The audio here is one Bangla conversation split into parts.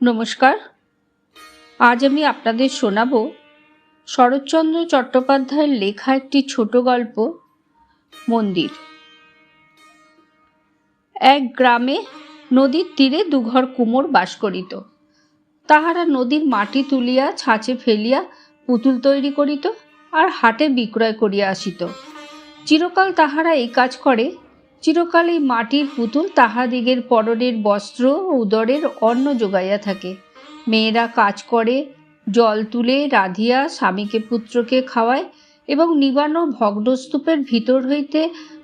নমস্কার। আজ আমি আপনাদের শোনাব শরৎচন্দ্র চট্টোপাধ্যায়ের লেখা একটি ছোট গল্প, মন্দির। এক গ্রামে নদীর তীরে দুঘর কুমোর বাস করিত। তাহারা নদীর মাটি তুলিয়া ছাঁচে ফেলিয়া পুতুল তৈরি করিত আর হাটে বিক্রয় করিয়া আসিত। চিরকাল তাহারা এই কাজ করে। চিরকাল এই মাটির পুতুল তাহাদিগের পরনের বস্ত্র ও উদরের অন্ন যোগাইয়া থাকে। মেয়েরা কাজ করে, জল তুলে রাধিয়া স্বামীকে পুত্রকে খাওয়ায় এবং নিবানো ভগ্নস্তূপের ভিতর হইতে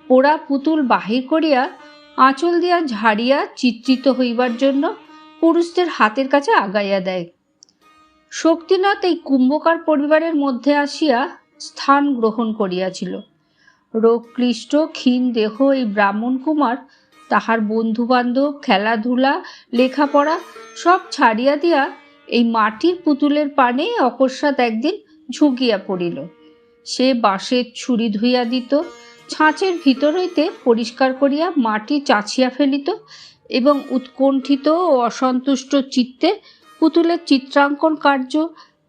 পোড়া পুতুল বাহির করিয়া আঁচল দিয়া ঝাড়িয়া চিত্রিত হইবার জন্য পুরুষদের হাতের কাছে আগাইয়া দেয়। শক্তিনাথ এই কুম্ভকার পরিবারের মধ্যে আসিয়া স্থান গ্রহণ করিয়াছিল। রোগক্লিষ্ট ক্ষীণ দেহ এই ব্রাহ্মণ কুমার তাহার বন্ধুবান্ধব, খেলাধুলা, লেখাপড়া সব ছাড়িয়া দিয়া এই মাটির পুতুলের পানে অকস্মাৎ একদিন ঝুঁকিয়া পড়িল। সে বাঁশের ছুরি ধুইয়া দিত, ছাঁচের ভিতর হইতে পরিষ্কার করিয়া মাটি চাছিয়া ফেলিত এবং উৎকণ্ঠিত ও অসন্তুষ্ট চিত্তে পুতুলের চিত্রাঙ্কন কার্য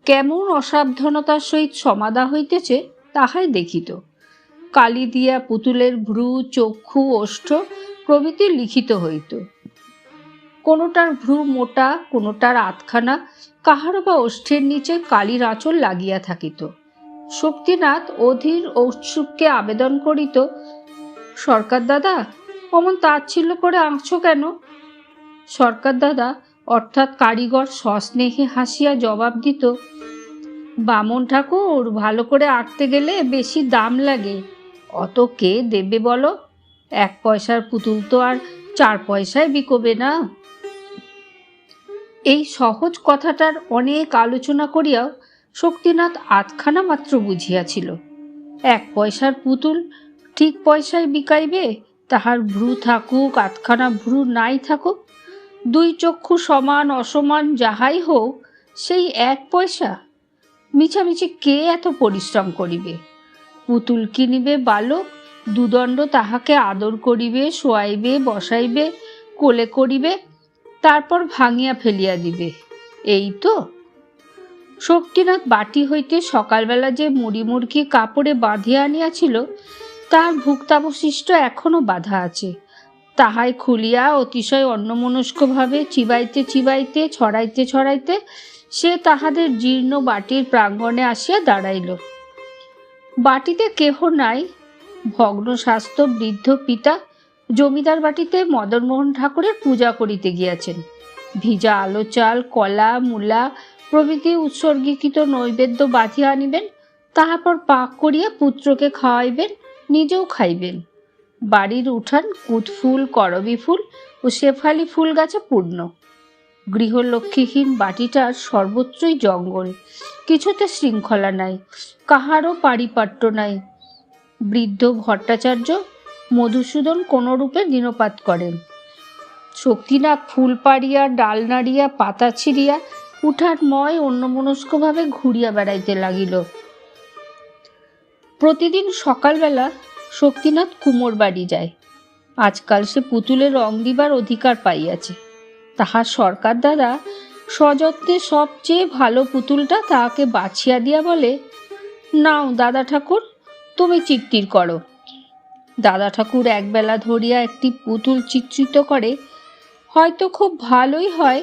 কেমন অসাবধানতার সহিত সমাধা হইতেছে তাহাই দেখিত। কালি দিয়া পুতুলের ভ্রু, চক্ষু, ওষ্ঠ প্রভৃতি লিখিত হইত। কোনোটার ভ্রু মোটা, কোনোটার আধখানা, কাহারও বা ওষ্ঠের নিচে কালির আঁচল লাগিয়া থাকিত। শক্তিনাথ অধীর ঔৎসুক্যে আবেদন করিত, সরকার দাদা, অমন তাচ্ছিল্য করে আঁকছ কেন? সরকার দাদা অর্থাৎ কারিগর সস্নেহে হাসিয়া জবাব দিত, বামন ঠাকুর, ভালো করে আঁকতে গেলে বেশি দাম লাগে, অত কে দেবে বলো? 1 পয়সার পুতুল তো আর 4 পয়সায় বিকোবে না। এই সহজ কথাটার অনেক আলোচনা করিয়াও শক্তিনাথ আধখানা মাত্র বুঝিয়াছিল। 1 পয়সার পুতুল ঠিক পয়সায় বিকাইবে, তাহার ভ্রু থাকুক আধখানা ভ্রু নাই থাকুক, 2 চক্ষু সমান অসমান যাহাই হোক, সেই 1 পয়সা। মিছামিছি কে এত পরিশ্রম করিবে? পুতুল কিনিবে বালক, 2 দণ্ড তাহাকে আদর করিবে, শোয়াইবে, বসাইবে, কোলে করিবে, তারপর ভাঙিয়া ফেলিয়া দিবে, এই তো। শক্তিনাথ বাটি হইতে সকালবেলা যে মুড়ি মুড়কি কাপড়ে বাঁধিয়া আনিয়াছিল তার ভুক্তাবশিষ্ট এখনো বাঁধা আছে। তাহাই খুলিয়া অতিশয় অন্যমনস্কভাবে চিবাইতে চিবাইতে, ছড়াইতে ছড়াইতে সে তাহাদের জীর্ণ বাটির প্রাঙ্গণে আসিয়া দাঁড়াইল। বাটিতে কেহ নাই। ভগ্ন স্বাস্থ্য বৃদ্ধ পিতা জমিদার বাটিতে মদনমোহন ঠাকুরের পূজা করিতে গিয়াছেন। ভিজা আলো চাল, কলা, মূলা প্রভৃতি উৎসর্গীকৃত নৈবেদ্য বাঁধিয়া আনিবেন, তাহারপর পাক করিয়া পুত্রকে খাওয়াইবেন, নিজেও খাইবেন। বাড়ির উঠান কুতফুল, করবী ফুল ও শেফালি ফুল গাছে পূর্ণ। গৃহলক্ষ্মীহীন বাটিটার সর্বত্রই জঙ্গল, কিছুতে শৃঙ্খলা নাই, কাহারও পারিপাট্য নাই। বৃদ্ধ ভট্টাচার্য মধুসূদন কোনরূপে দিনপাত করেন। শক্তিনাথ ফুল পাড়িয়া, ডাল নাড়িয়া, পাতা ছিঁড়িয়া উঠানময় অন্যমনস্কভাবে ঘুরিয়া বেড়াইতে লাগিল। প্রতিদিন সকালবেলা শক্তিনাথ কুমোর বাড়ি যায়। আজকাল সে পুতুলে রং দিবার অধিকার পাইয়াছে। তাহার সরকার দাদা সযত্নে সবচেয়ে ভালো পুতুলটা তাহাকে বাছিয়া দিয়া বলে, নাও দাদা ঠাকুর, তুমি চিত্তির করো। দাদা ঠাকুর একবেলা ধরিয়া একটি পুতুল চিত্রিত করে, হয়তো খুব ভালোই হয়,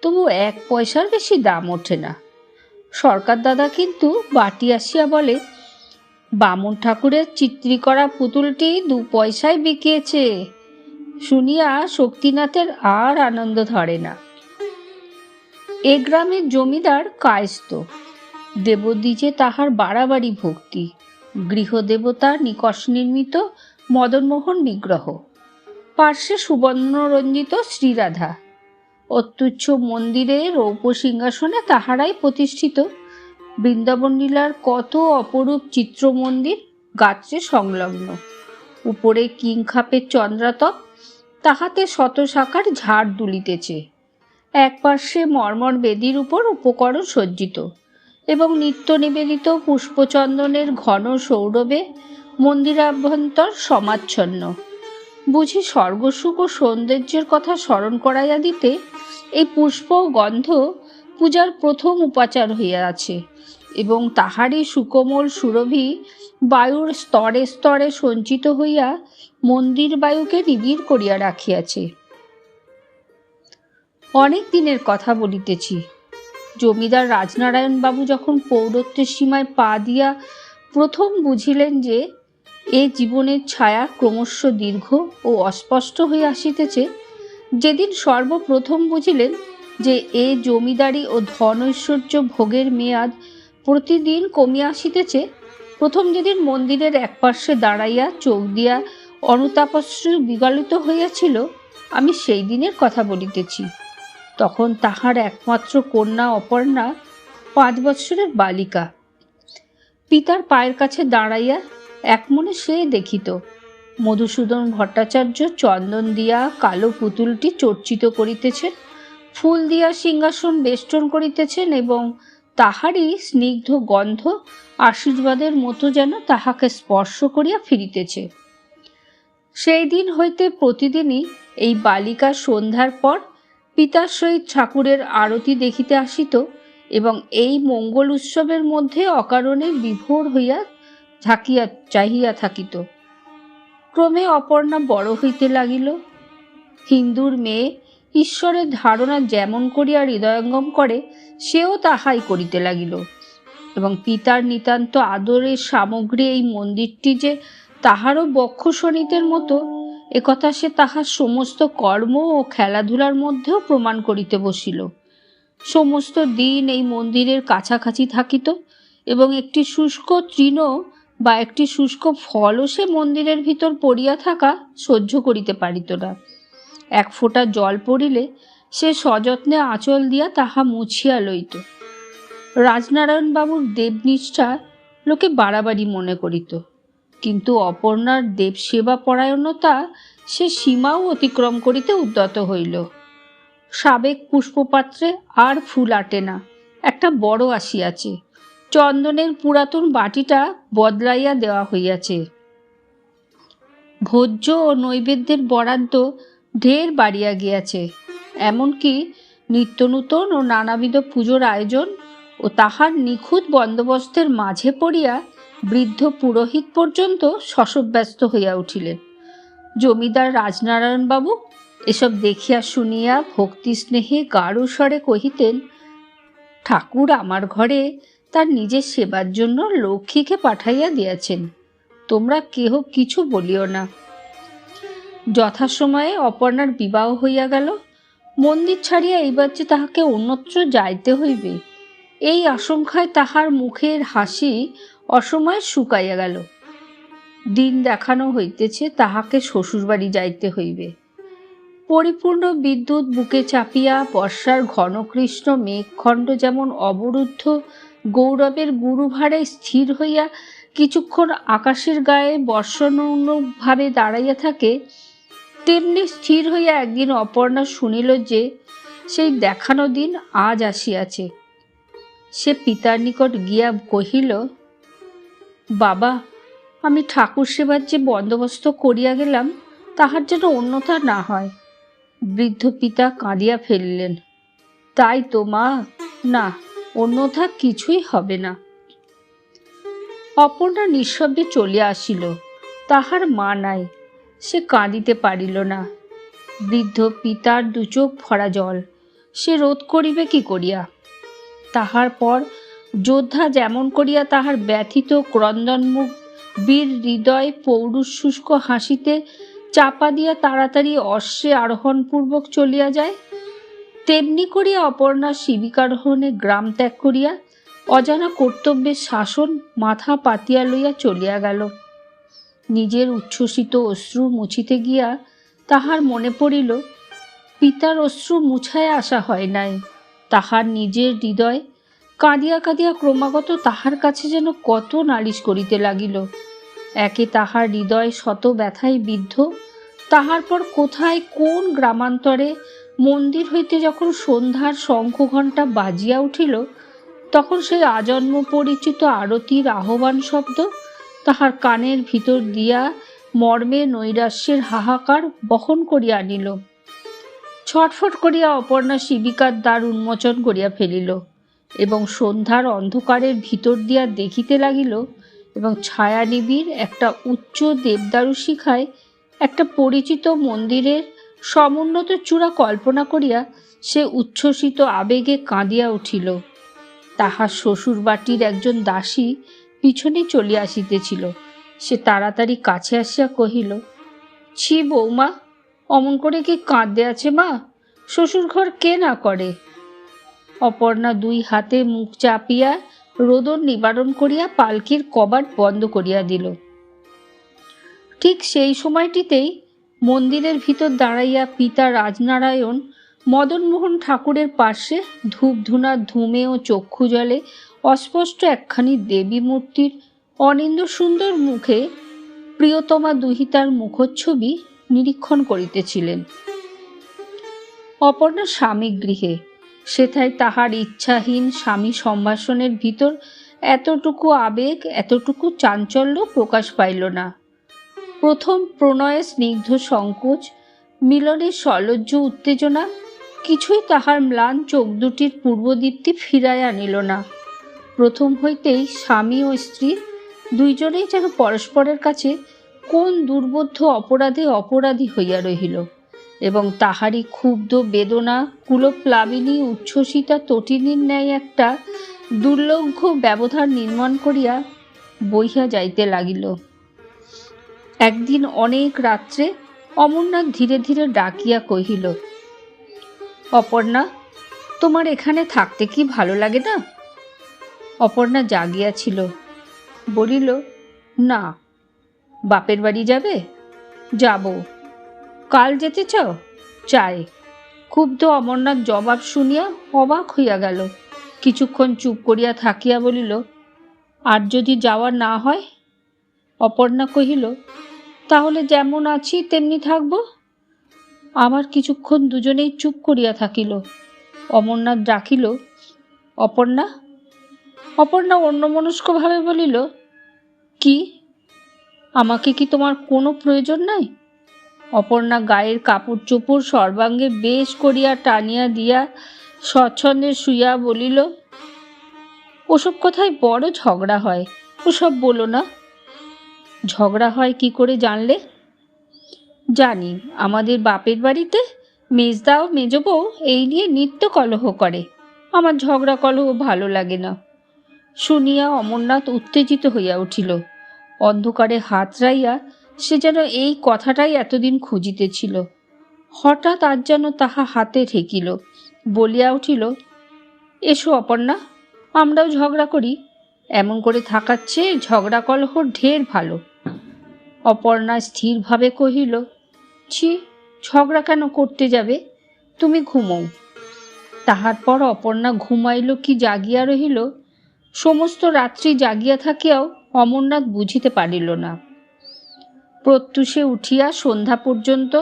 তবু 1 পয়সার বেশি দাম ওঠে না। সরকার দাদা কিন্তু বাটি আসিয়া বলে, বামন ঠাকুরের চিত্রি করা পুতুলটি 2 পয়সায় বিকিয়েছে। শুনিয়া শক্তিনাথের আর আনন্দ ধরে না। এ গ্রামের জমিদার কায়স্থ, দেবদ্বিজে তাহার বাড়াবাড়ি ভক্তি। গৃহদেবতা নিকষ নির্মিত মদনমোহন বিগ্রহ, পার্শ্বে সুবর্ণরঞ্জিত শ্রীরাধা, অত্যুচ্ছ মন্দিরে রৌপ্য সিংহাসনে তাহারাই প্রতিষ্ঠিত। বৃন্দাবন লীলার কত অপরূপ চিত্র মন্দির গাত্রে সংলগ্ন। উপরে কিংখাপের চন্দ্রাতপ, তাহাতে শত শাখার ঝাড় দুলিতেছে। এক পার্শ্বে মর্মর বেদির উপর উপকরণ সজ্জিত এবং নিত্য নিবেদিত পুষ্পচন্দনের ঘন সৌরভে মন্দিরাভ্যন্তর সমাচ্ছন্ন। বুঝি স্বর্গসুখ ও সৌন্দর্যের কথা স্মরণ করাইয়া দিতে এই পুষ্প ও গন্ধ পূজার প্রথম উপাচার হইয়া আছে, এবং তাহারই সুকোমল সুরভি বায়ুর স্তরে স্তরে সঞ্চিত হইয়া মন্দির বায়ুকে নিবিড় করিয়া রাখিয়াছে। অনেক দিনের কথা বলিতেছি। জমিদার রাজনারায়ণ বাবু যখন পৌরত্বের সীমায় পা দিয়া প্রথম বুঝিলেন যে এ জীবনের ছায়া ক্রমশ দীর্ঘ ও অস্পষ্ট হয়ে আসিতেছে, যেদিন সর্বপ্রথম বুঝিলেন যে এ জমিদারি ও ধন ঐশ্বর্য ভোগের মেয়াদ প্রতিদিন কমিয়া আসিতেছে, প্রথম যেদিন মন্দিরের একপার্শ্বে দাঁড়াইয়া চোখ দিয়া অনুতাপশ্রু বিগলিত হইয়াছিল, আমি সেই দিনের কথা বলিতেছি। তখন তাহার একমাত্র কন্যা অপর্ণা 5 বৎসরের বালিকা। পিতার পায়ের কাছে দাঁড়াইয়া একমনে সে দেখিত মধুসূদন ভট্টাচার্য চন্দন দিয়া কালো পুতুলটি চর্চিত করিতেছেন, ফুল দিয়া সিংহাসন বেষ্টন করিতেছেন, এবং তাহারই স্নিগ্ধ গন্ধ আশীর্বাদের মতো যেন তাহাকে স্পর্শ করিয়া ফিরিতেছে। সেই দিন হইতে প্রতিদিনই এই বালিকা সন্ধ্যার পর পিতার সহিত ঠাকুরের আরতি দেখিতে আসিত, এবং এই মঙ্গল উৎসবের মধ্যে অকারণে বিভোর হইয়া চাহিয়া থাকিত। ক্রমে অপর্ণা বড় হইতে লাগিল। হিন্দুর মেয়ে ঈশ্বরের ধারণা যেমন করিয়া হৃদয়ঙ্গম করে, সেও তাহাই করিতে লাগিল, এবং পিতার নিতান্ত আদরের সামগ্রী এই মন্দিরটি যে তাহারও বক্ষ শোণিতের মতো, একথা সে তাহার সমস্ত কর্ম ও খেলাধুলার মধ্যেও প্রমাণ করিতে বসিল। সমস্ত দিন এই মন্দিরের কাছাকাছি থাকিত, এবং একটি শুষ্ক তৃণ বা একটি শুষ্ক ফলও সে মন্দিরের ভিতর পড়িয়া থাকা সহ্য করিতে পারিত না। এক ফোঁটা জল পড়িলে সে সযত্নে আঁচল দিয়া তাহা মুছিয়া লইত। রাজনারায়ণবাবুর দেবনিষ্ঠা লোকে বাড়াবাড়ি মনে করিত, কিন্তু অপর্ণার দেবসেবা পরায়ণতা সে সীমাও অতিক্রম করিতে উদ্যত হইল। সাবেক পুষ্পপাত্রে আর ফুল আটে না, একটা বড় আসিয়াছে। চন্দনের পুরাতন বাটিটা বদলাইয়া দেওয়া হইয়াছে। ভোজ্য ও নৈবেদ্যের বরাদ্দ ঢের বাড়িয়া গিয়াছে। এমনকি নিত্যনূতন ও নানাবিধ পুজোর আয়োজন ও তাহার নিখুঁত বন্দোবস্তের মাঝে পড়িয়া বৃদ্ধ পুরোহিত পর্যন্ত শশব্যস্ত হইয়া উঠিলেন। জমিদার রাজনারায়ণবাবু এসব দেখিয়া শুনিয়া ভক্তি স্নেহে গাঢ় স্বরে কহিতেন, ঠাকুর আমার ঘরে তার নিজের সেবার জন্য লক্ষ্মীকে পাঠাইয়া দিয়াছেন, তোমরা কেহ কিছু বলিও না। যথাসময়ে অপর্ণার বিবাহ হইয়া গেল। মন্দির ছাড়িয়া এইবার যে তাহাকে অন্যত্র যাইতে হইবে, এই আশঙ্কায় তাহার মুখের হাসি অসময়ে শুকাইয়া গেল। দিন দেখানো হইতেছে তাহাকে শ্বশুরবাড়ি যাইতে হইবে। পরিপূর্ণ বিদ্যুৎ বুকে চাপিয়া বর্ষার ঘনকৃষ্ণ মেঘখণ্ড যেমন অবরুদ্ধ গৌরবের গুরুভারে স্থির হইয়া কিছুক্ষণ আকাশের গায়ে বর্ষণভাবে দাঁড়াইয়া থাকে, তেমনি স্থির হইয়া একদিন অপর্ণা শুনিল যে সেই দেখানো দিন আজ আসিয়াছে। সে পিতার নিকট গিয়া কহিল, বাবা, আমি ঠাকুর সেবার যে বন্দোবস্ত করিয়া গেলাম, তাহার যেন অন্যথা না হয়। বৃদ্ধ পিতা কাঁদিয়া ফেলিলেন। তাই তো মা, না, অন্যথা কিছুই হবে না। অপর্ণা নিঃশব্দে চলিয়া আসিল। তাহার মা নাই, সে কাঁদিতে পারিল না। বৃদ্ধ পিতার দুচোখ ভরা জল, সে রোধ করিবে কি করিয়া? তাহার পর যোদ্ধা যেমন করিয়া তাহার ব্যথিত ক্রন্দনমুখ বীর হৃদয় পৌরুষ শুষ্ক হাসিতে চাপা দিয়া তাড়াতাড়ি অশ্বে আরোহণপূর্বক চলিয়া যায়, তেমনি করিয়া অপর্ণা শিবিকারোহণে গ্রাম ত্যাগ করিয়া অজানা কর্তব্যের শাসন মাথা পাতিয়া লইয়া চলিয়া গেল। নিজের উচ্ছ্বসিত অশ্রু মুছিতে গিয়া তাহার মনে পড়িল, পিতার অশ্রু মুছায় আসা হয় নাই। তাহার নিজের হৃদয় কাঁদিয়া কাঁদিয়া ক্রমাগত তাহার কাছে যেন কত নালিশ করিতে লাগিল। একে তাহার হৃদয় শত ব্যথায় বিদ্ধ, তাহার পর কোথায় কোন গ্রামান্তরে মন্দির হইতে যখন সন্ধ্যার শঙ্খ ঘণ্টা বাজিয়া উঠিল, তখন সেই আজন্ম পরিচিত আরতির আহ্বান শব্দ তাহার কানের ভিতর দিয়া মর্মে নৈরাশ্যের হাহাকার বহন করিয়া আনিল। ছটফট করিয়া অপর্ণা শিবিকার দ্বার উন্মোচন করিয়া ফেলিল এবং সন্ধ্যার অন্ধকারের ভিতর দিয়া দেখিতে লাগিল এবং ছায়ানিবিড় একটা উচ্চ দেবদারু শিখায় একটা পরিচিত মন্দিরের সমুন্নত চূড়া কল্পনা করিয়া সে উচ্ছ্বসিত আবেগে কাঁদিয়া উঠিল। তাহার শ্বশুরবাটির একজন দাসী পিছনে চলিয়া আসিতেছিল। সে তাড়াতাড়ি কাছে আসিয়া কহিল, ছি বৌমা, অমন করে কি কাঁদতে আছে মা? শ্বশুর ঘর কে না করে? অপর্ণা দুই হাতে মুখ চাপিয়া রোদন নিবারণ করিয়া পালকির কবাট বন্ধ করিয়া দিল। ঠিক সেই সময়টিতেই মন্দিরের ভিতর দাঁড়াইয়া পিতা রাজনারায়ণ মদনমোহন ঠাকুরের পার্শ্বে ধূপধুনার ধূমে ও চক্ষু জলে অস্পষ্ট একখানি দেবী মূর্তির অনিন্দ সুন্দর মুখে প্রিয়তমা দুহিতার মুখচ্ছবি নিরীক্ষণ করিতেছিলেন। অপর্ণা স্বামী গৃহে, সেথায় তাহার ইচ্ছাহীন স্বামী সম্ভাষণের ভিতর এতটুকু আবেগ, এতটুকু চাঞ্চল্য প্রকাশ পাইল না। প্রথম প্রণয়ে স্নিগ্ধ সংকোচ, মিলনের সলজ্জ উত্তেজনা কিছুই তাহার ম্লান চোখ দুটির পূর্বদীপ্তি ফিরাইয়া আনিল না। প্রথম হইতেই স্বামী ও স্ত্রী দুইজনেই যেন পরস্পরের কাছে কোন দুর্বোধ্য অপরাধে অপরাধী হইয়া রহিল এবং তাহারই ক্ষুব্ধ বেদনা কুলপ্লাবিনী উচ্ছ্বসিতা তটিনীর ন্যায় একটা দুর্লঙ্ঘ ব্যবধান নির্মাণ করিয়া বহিয়া যাইতে লাগিল। একদিন অনেক রাত্রে অমরনাথ ধীরে ধীরে ডাকিয়া কহিল, অপর্ণা, তোমার এখানে থাকতে কি ভালো লাগে না? অপর্ণা জাগিয়াছিল, বলিল, না। বাপের বাড়ি যাবে? যাব। কাল যেতে চাও? চাই। ক্ষুব্ধ অমরনাথ জবাব শুনিয়া অবাক হইয়া গেল। কিছুক্ষণ চুপ করিয়া থাকিয়া বলিল, আর যদি যাওয়া না হয়? অপর্ণা কহিল, তাহলে যেমন আছি তেমনি থাকব। আবার কিছুক্ষণ দুজনেই চুপ করিয়া থাকিল। অমরনাথ ডাকিল, অপর্ণা। অপর্ণা অন্যমনস্কভাবে বলিল, কি? আমাকে কি তোমার কোনো প্রয়োজন নাই? অপর্ণা গায়ের কাপড় চোপড় সর্বাঙ্গে বেশ করিয়া টানিয়া দিয়া স্বচ্ছন্দে শুইয়া বলিল, ওসব কথায় বড় ঝগড়া হয়, ওসব বলো না। ঝগড়া হয় কি করে জানলে? জানি, আমাদের বাপের বাড়িতে মেজদা ও মেজ বউ এই নিয়ে নিত্য কলহ করে। আমার ঝগড়া কলহ ভালো লাগে না। শুনিয়া অমরনাথ উত্তেজিত হইয়া উঠিল। অন্ধকারে হাত রাইয়া সে যেন এই কথাটাই এতদিন খুঁজিতেছিল। হঠাৎ আজ যেন তাহা হাতে ঠেকিল, বলিয়া উঠিল, এসো অপর্ণা, আমরাও ঝগড়া করি। এমন করে থাকার চেয়ে ঝগড়া কলহ ঢের ভালো। অপর্ণা স্থিরভাবে কহিল, ছি, ঝগড়া কেন করতে যাবে? তুমি ঘুমোও। তাহার পর অপর্ণা ঘুমাইল কি জাগিয়া রহিল, সমস্ত রাত্রি জাগিয়া থাকিয়াও অমরনাথ বুঝিতে পারিল না। প্রত্যুষে উঠিয়া সন্ধ্যা পর্যন্ত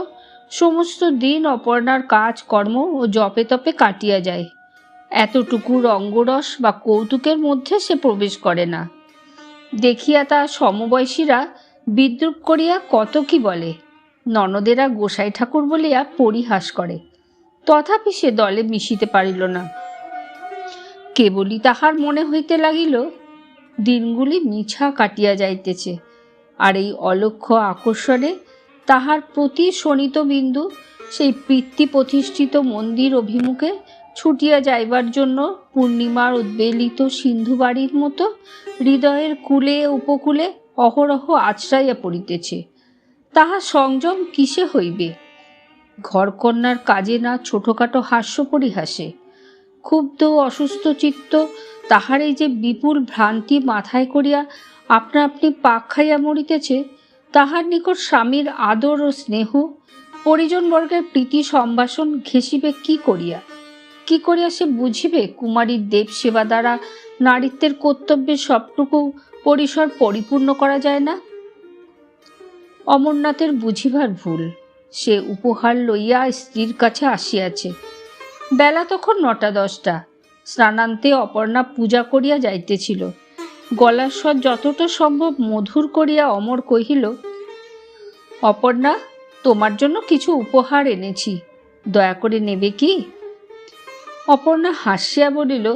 সমস্ত দিন অপর্ণার কাজ কর্ম ও জপে তপে কাটিয়া যায়। এতটুকু রঙ্গরস বা কৌতুকের মধ্যে সে প্রবেশ করে না। দেখিয়া তার সমবয়সীরা বিদ্রূপ করিয়া কত কি বলে। ননদেরা গোসাই ঠাকুর বলিয়া পরিহাস করে। তথাপি সে দলে মিশিতে পারিল না। কেবলই তাহার মনে হইতে লাগিল দিনগুলি মিছা কাটিয়া যাইতেছে, আর এই অলক্ষ্য আকর্ষণে তাহার প্রতি শোণিত বিন্দু সেই পিতৃ প্রতিষ্ঠিত মন্দির অভিমুখে ছুটিয়া যাইবার জন্য পূর্ণিমার উদ্বেলিত সিন্ধু বাড়ির মতো হৃদয়ের কূলে উপকূলে অহরহ আছড়াইয়া পড়িতেছে। তাহার সংযম কিসে হইবে? ঘরকন্যার কাজে না ছোটোখাটো হাস্য পরিহাসে? ক্ষুব্ধ অসুস্থ চিত্ত তাহার এই যে বিপুল ভ্রান্তি মাথায় করিয়া আপনা আপনি পাক খাইয়া মরিতেছে, তাহার নিকট স্বামীর আদর ও স্নেহ, পরিজনবর্গের প্রীতি সম্ভাষণ ঘেঁষিবে কি করিয়া? কি করিয়া সে বুঝিবে কুমারীর দেব সেবা দ্বারা নারীত্বের কর্তব্যের সবটুকু পরিসর পরিপূর্ণ করা যায় না? অমরনাথের বুঝিবার ভুল। সে উপহার লইয়া স্ত্রীর কাছে আসিয়াছে। বেলা তখন ৯টা-১০টা। স্নানান্তে অপর্ণা পূজা করিয়া যাইতেছিল। গলার স্বর যতটা সম্ভব মধুর করিয়া অমর কহিল, অপর্ণা, তোমার জন্য কিছু উপহার এনেছি, দয়া করে নেবে কি? অপর্ণা হাসিয়া বলিল,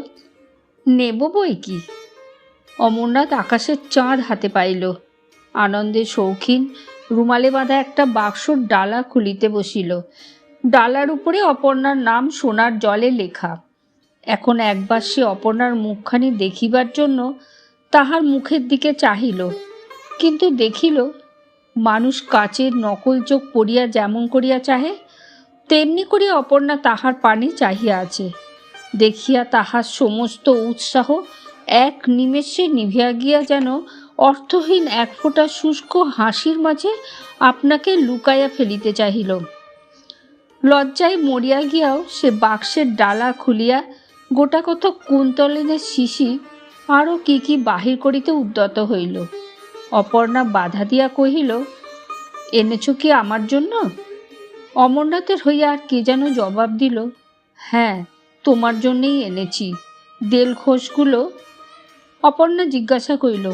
নেব বই কি। অমরনাথ আকাশের চাঁদ হাতে পাইল। আনন্দে শৌখিন রুমালে বাঁধা একটা বাক্সর ডালা খুলিতে বসিল। ডালার উপরে অপর্ণার নাম সোনার জলে লেখা। এখন একবার সে অপর্ণার মুখখানি দেখিবার জন্য তাহার মুখের দিকে চাহিল, কিন্তু দেখিল মানুষ কাচের নকল চোখ পড়িয়া যেমন করিয়া চাহে তেমনি করিয়া অপর্ণা তাহার পানে চাহিয়া আছে। দেখিয়া তাহার সমস্ত উৎসাহ এক নিমেষে নিভিয়া গিয়া যেন অর্থহীন এক ফোঁটা শুষ্ক হাসির মাঝে আপনাকে লুকাইয়া ফেলিতে চাহিল। লজ্জায় মরিয়া গিয়াও সে বাক্সের ডালা খুলিয়া গোটা কত কুন্তলিনের শিশি আরও কি কি বাহির করিতে উদ্যত হইল। অপর্ণা বাধা দিয়া কহিল, এনেছ কি আমার জন্য? অমরনাথের হইয়া আর কে যেন জবাব দিল, হ্যাঁ, তোমার জন্যেই এনেছি। দেলখোষগুলো। অপর্ণা জিজ্ঞাসা করিল,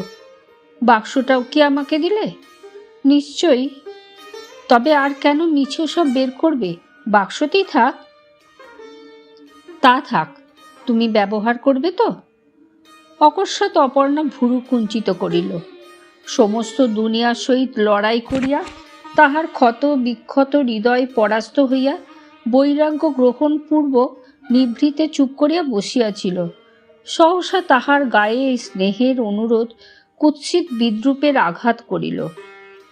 বাক্সটাও কি আমাকে দিলে? নিশ্চয়ই। তবে আর কেন মিছে সব বের করবে? বাক্সতেই থাক। তা থাক, তুমি ব্যবহার করবে তো? অকস্মাৎ অপর্ণা ভুরু কুঞ্চিত করিল। সমস্ত দুনিয়ার সহিত লড়াই করিয়া তাহার ক্ষত বিক্ষত হৃদয় পরাস্ত হইয়া বৈরাগ্য গ্রহণপূর্বক নিভৃতে চুপ করিয়া বসিয়াছিল। সহসা তাহার গায়ে এই স্নেহের অনুরোধ কুৎসিত বিদ্রূপের আঘাত করিল।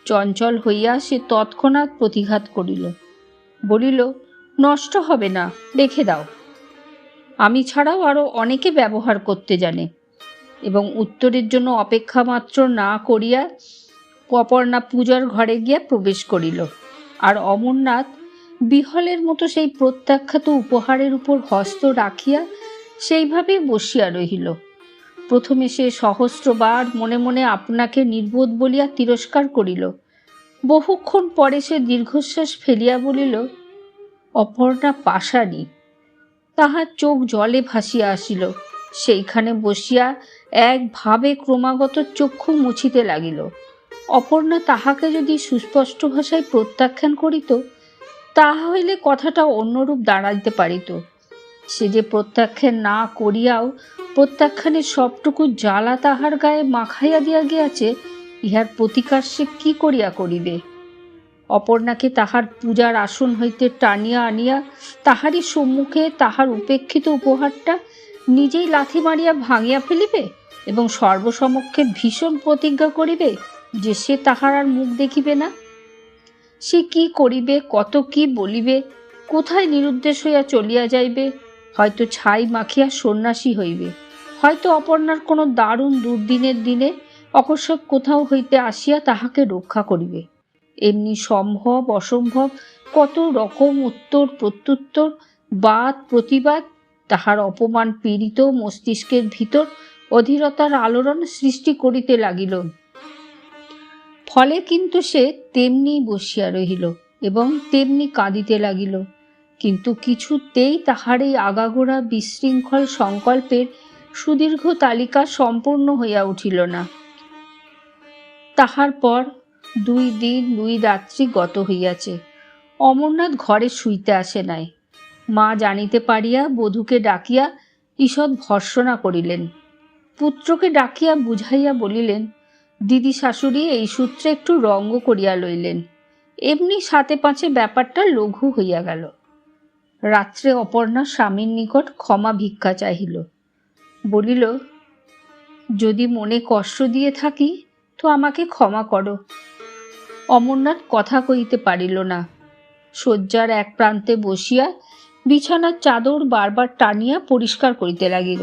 চঞ্চল হইয়া সে তৎক্ষণাৎ প্রতিঘাত করিল, বলিল, নষ্ট হবে না, রেখে দাও। আমি ছাড়াও আরও অনেকে ব্যবহার করতে জানে। এবং উত্তরের জন্য অপেক্ষা মাত্র না করিয়া অপর্ণা পূজার ঘরে গিয়া প্রবেশ করিল। আর অমরনাথ বিহলের মতো সেই প্রত্যাখ্যাত উপহারের উপর হস্ত রাখিয়া সেইভাবে বসিয়া রহিল। প্রথমে সে সহস্রবার মনে মনে আপনাকে নির্বোধ বলিয়া তিরস্কার করিল। বহুক্ষণ পরে সে দীর্ঘশ্বাস ফেলিয়া বলিল, অপর্ণা পাষাণী। তাহার চোখ জলে ভাসিয়া আসিল। সেইখানে বসিয়া একভাবে ক্রমাগত চক্ষু মুছিতে লাগিল। অপর্ণা তাহাকে যদি সুস্পষ্ট ভাষায় প্রত্যাখ্যান করিত, তাহা হইলে কথাটা অন্যরূপ দাঁড়াইতে পারিত। সে যে প্রত্যাখ্যান না করিয়াও প্রত্যাখ্যানের সবটুকু জ্বালা তাহার গায়ে মাখাইয়া দিয়া গিয়াছে, ইহার প্রতিকার সে কি করিয়া করিবে? অপর্ণাকে তাহার পূজার আসন হইতে টানিয়া আনিয়া তাহারই সম্মুখে তাহার উপেক্ষিত উপহারটা নিজেই লাথি মারিয়া ভাঙিয়া ফেলিবে এবং সর্বসমক্ষে ভীষণ প্রতিজ্ঞা করিবে যে সে তাহার আর মুখ দেখিবে না। সে কি করিবে, কত কি বলিবে, কোথায় নিরুদ্দেশ হইয়া চলিয়া যাইবে, হয়তো ছাই মাখিয়া সন্ন্যাসী হইবে, হয়তো অপর্ণার কোনো দারুণ দুর্দিনের দিনে অকস্মাৎ কোথাও হইতে আসিয়া তাহাকে রক্ষা করিবে। এমনি সম্ভব অসম্ভব কত রকম উত্তর প্রত্যুত্তর, বাদ প্রতিবাদ তাহার অপমান পীড়িত মস্তিষ্কের ভিতর অধীরতার আলোড়ন সৃষ্টি করিতে লাগিল। ফলে কিন্তু সে তেমনি বসিয়া রহিল এবং তেমনি কাঁদিতে লাগিল। কিন্তু কিছুতেই তাহার এই আগাগোড়া বিশৃঙ্খল সংকল্পের সুদীর্ঘ তালিকা সম্পূর্ণ হইয়া উঠিল না। তাহার পর 2 দিন 2 রাত্রি গত হইয়াছে। অমরনাথ ঘরে শুইতে আসে নাই। মা জানিতে পারিয়া বধূকে ডাকিয়া ঈষৎ ভর্ৎসনা করিলেন। পুত্রকে ডাকিয়া বুঝাইয়া বলিলেন, দিদি শাশুড়ি এই সূত্রে একটু রঙ্গ করিয়া লইলেন। এমনি 7-5 ব্যাপারটা লঘু হইয়া গেল। রাত্রে অপর্ণা স্বামীর নিকট ক্ষমা ভিক্ষা চাহিল। বলিল, যদি মনে কষ্ট দিয়ে থাকি তো আমাকে ক্ষমা করো। অমরনাথ কথা কইতে পারিল না। শয্যার এক প্রান্তে বসিয়া বিছানার চাদর বারবার টানিয়া পরিষ্কার করিতে লাগিল।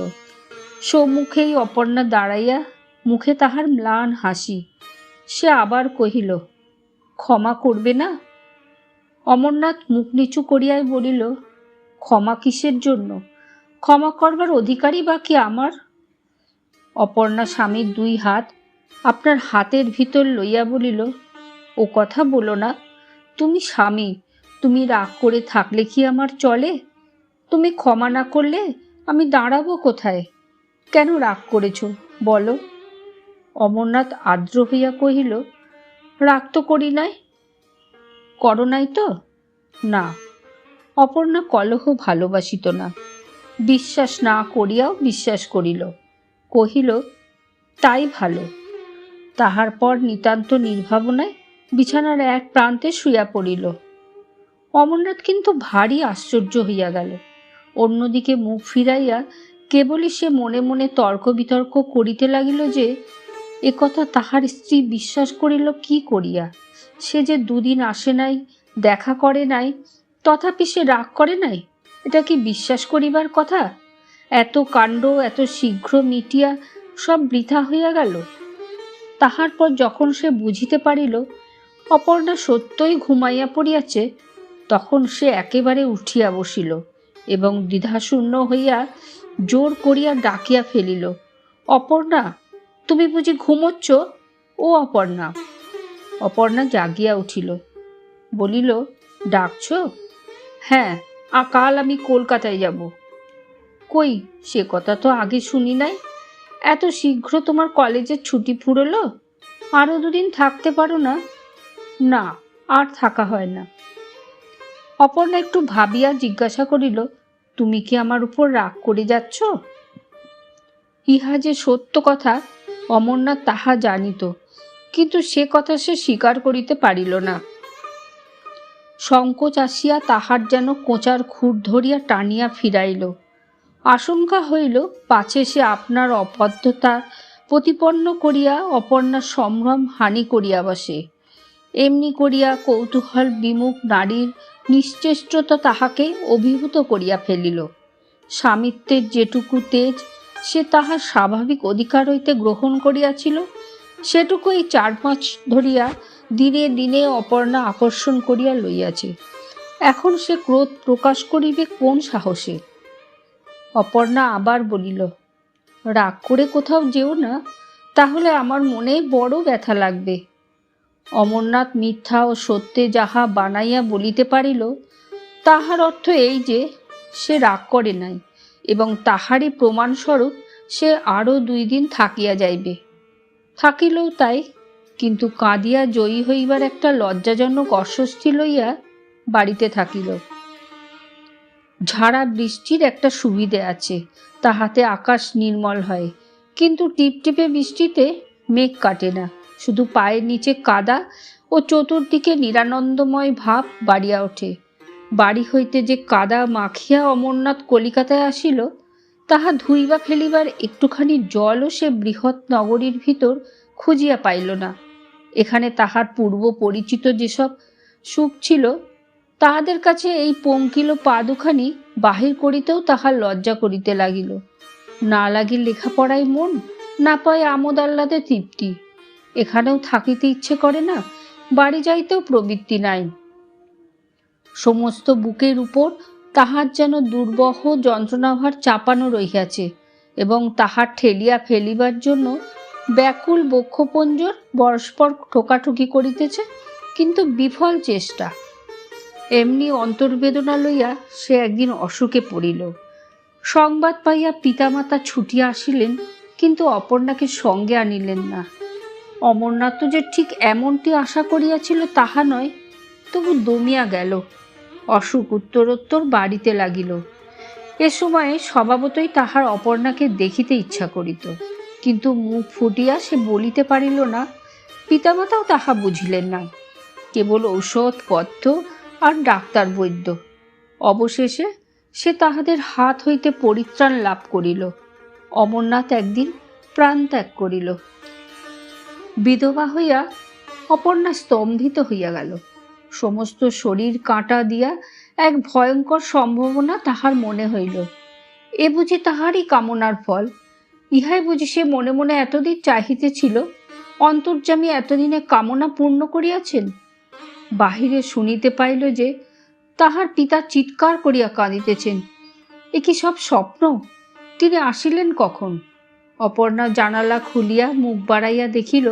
সম্মুখেই অপর্ণা দাঁড়াইয়া, মুখে তাহার ম্লান হাসি। সে আবার কহিল, ক্ষমা করবে না? অমরনাথ মুখ নিচু করিয়াই বলিল, ক্ষমা কিসের জন্য? ক্ষমা করবার অধিকারই বা কি আমার? অপর্ণা স্বামীর 2 হাত আপনার হাতের ভিতর লইয়া বলিল, ও কথা বলো না। তুমি স্বামী, তুমি রাগ করে থাকলে কি আমার চলে? তুমি ক্ষমা না করলে আমি দাঁড়াবো কোথায়? কেন রাগ করেছ বলো? অমরনাথ আর্দ্র হইয়া কহিল, রাগ তো করি নাই, করো নাই তো? না, অপর্ণা কলহ ভালোবাসিত না। বিশ্বাস না করিয়াও বিশ্বাস করিল, কহিল তাই ভালো। তাহার পর নিতান্ত নির্ভাবনায় বিছানার এক প্রান্তে শুইয়া পড়িল। অমরনাথ কিন্তু ভারী আশ্চর্য হইয়া গেল। অন্যদিকে মুখ ফিরাইয়া কেবলই সে মনে মনে তর্ক বিতর্ক করিতে লাগিল যে একথা তাহার স্ত্রী বিশ্বাস করিল কি করিয়া। সে যে দুদিন আসে নাই, দেখা করে নাই, তথাপি সে রাগ করে নাই, এটা কি বিশ্বাস করিবার কথা? এত কাণ্ড এত শীঘ্র মিটিয়া সব বৃথা হইয়া গেল। তাহার পর যখন সে বুঝিতে পারিল অপর্ণা সত্যই ঘুমাইয়া পড়িয়াছে, তখন সে একেবারে উঠিয়া বসিল এবং দ্বিধাশূন্য হইয়া জোর করিয়া ডাকিয়া ফেলিল, অপর্ণা, তুমি বুঝি ঘুমোচ্ছ? ও অপর্ণা! অপর্ণা জাগিয়া উঠিল, বলিল, ডাকছ? হ্যাঁ, কাল আমি কলকাতায় যাব। কই, সে কথা তো আগে শুনি নাই। এত শীঘ্র তোমার কলেজের ছুটি ফুরলো? আরও দুদিন থাকতে পারো না? না, আর থাকা হয় না। অপর্ণা একটু ভাবিয়া জিজ্ঞাসা করিল, তুমি কি আমার উপর রাগ করে যাচ্ছ? ইহা যে সত্য কথা অমরনাথ তাহা জানিত, কিন্তু সে কথা সে স্বীকার করিতে পারিল না। সংকোচ আসিয়া তাহার যেন কোঁচার খুর ধরিয়া টানিয়া ফিরাইল। আশঙ্কা হইল পাছে সে আপনার অবদ্ধতা প্রতিপন্ন করিয়া অপর্ণার সম্ভ্রম হানি করিয়া বসে। এমনি করিয়া কৌতূহল বিমুখ নারীর নিশ্চেষ্টতা তাহাকে অভিভূত করিয়া ফেলিল। স্বামিত্বের যেটুকু তেজ সে তাহার স্বাভাবিক অধিকার হইতে গ্রহণ করিয়াছিল, সেটুকু এই 4 মাস ধরিয়া দিনে দিনে অপর্ণা আকর্ষণ করিয়া লইয়াছে। এখন সে ক্রোধ প্রকাশ করিবে কোন সাহসে? অপর্ণা আবার বলিল, রাগ করে কোথাও যেও না, তাহলে আমার মনে বড় ব্যথা লাগবে। অমরনাথ মিথ্যা ও সত্যে যাহা বানাইয়া বলিতে পারিল তাহার অর্থ এই যে সে রাগ করে নাই এবং তাহারই প্রমাণস্বরূপ সে আরও 2 দিন থাকিয়া যাইবে। থাকিলেও তাই, কিন্তু কাঁদিয়া জয়ী হইবার একটা লজ্জাজনক অস্বস্তি লইয়া বাড়িতে থাকিল। ঝাড়া বৃষ্টির একটা সুবিধে আছে, তাহাতে আকাশ নির্মল হয়, কিন্তু টিপটিপে বৃষ্টিতে মেঘ কাটে না, শুধু পায়ের নিচে কাদা ও চতুর্দিকে নিরানন্দময় ভাব বাড়িয়া ওঠে। বাড়ি হইতে যে কাদা মাখিয়া অমরনাথ কলিকাতায় আসিল, তাহা ধুইবা ফেলিবার একটুখানি জলও সে বৃহৎ নগরীর ভিতর খুঁজিয়া পাইল না। এখানে তাহার পূর্ব পরিচিত যেসব সুখ ছিল, তাহাদের কাছে এই পঙ্কিল পা দুখানি বাহির করিতেও তাহার লজ্জা করিতে লাগিল। না লাগি লেখাপড়ায় মন, না পায় আমোদ আহ্লাদে তৃপ্তি। এখানেও থাকিতে ইচ্ছে করে না, বাড়ি যাইতেও প্রবৃত্তি নাই। সমস্ত বুকের উপর তাহার যেন দুর্বহ যন্ত্রণাভার চাপানো রহিয়াছে এবং তাহার ঠেলিয়া ফেলিবার জন্য ব্যাকুল বক্ষপঞ্জর পরস্পর ঠোকাঠুকি করিতেছে, কিন্তু বিফল চেষ্টা। এমনি অন্তর্বেদনা লইয়া সে একদিন অসুখে পড়িল। সংবাদ পাইয়া পিতামাতা ছুটিয়া আসিলেন, কিন্তু অপর্ণাকে সঙ্গে আনিলেন না। অমরনাথ যে ঠিক এমনটি আশা করিয়াছিল তাহা নয়, তবু দমিয়া গেল। অসুখ উত্তরোত্তর বাড়িতে লাগিল। এ সময়ে স্বভাবতই তাহার অপর্ণাকে দেখিতে ইচ্ছা করিত, কিন্তু মুখ ফুটিয়া সে বলিতে পারিল না। পিতামাতাও তাহা বুঝিলেন না, কেবল ঔষধ পথ্য আর ডাক্তার বৈদ্য। অবশেষে সে তাহাদের হাত হইতে পরিত্রাণ লাভ করিল। অমরনাথ একদিন প্রাণ ত্যাগ করিল। বিধবা হইয়া অপর্ণা স্তম্ভিত হইয়া গেল। সমস্ত শরীর কাঁটা দিয়া এক ভয়ঙ্কর সম্ভাবনা তাহার মনে হইল। এ বুঝি তাহারই কামনার ফল? ইহাই বুঝি সে মনে মনে এতদিন চাহিতেছিল? অন্তর্যামী এতদিনে কামনা পূর্ণ করিয়াছেন? বাহিরে শুনিতে পাইল যে তাহার পিতা চিৎকার করিয়া কাঁদিতেছেন। এ কি সব স্বপ্ন? তিনি আসিলেন কখন? অপর্ণা জানালা খুলিয়া মুখ বাড়াইয়া দেখিল